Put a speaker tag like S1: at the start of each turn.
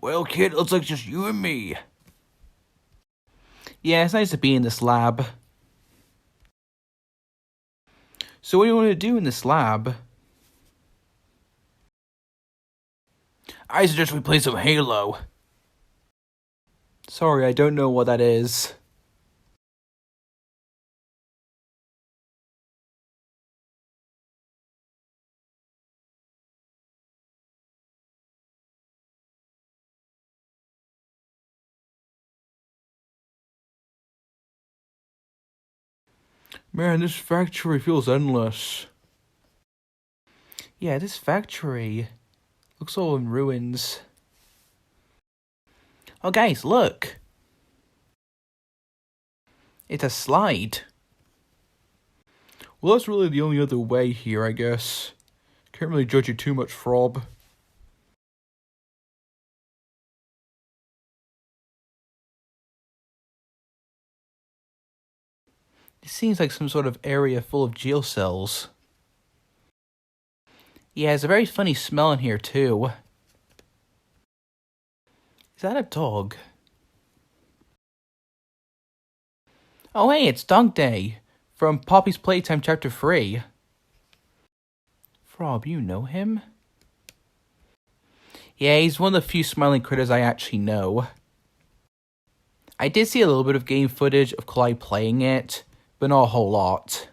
S1: Well, kid, looks like just you and me. Yeah, it's nice to be in this lab. So what do you want to do in this lab? I suggest we play some Halo. Sorry, I don't know what that is. Man, this factory feels endless. Yeah, this factory looks all in ruins. Oh, guys, look. It's a slide. Well, that's really the only other way here, I guess. Can't really judge you too much, Frob. It seems like some sort of area full of jail cells. Yeah, it's a very funny smell in here, too. Is that a dog? Oh, hey, it's DogDay from Poppy's Playtime Chapter 3. Frob, you know him? Yeah, he's one of the few smiling critters I actually know. I did see a little bit of game footage of Clyde playing it, but not a whole lot.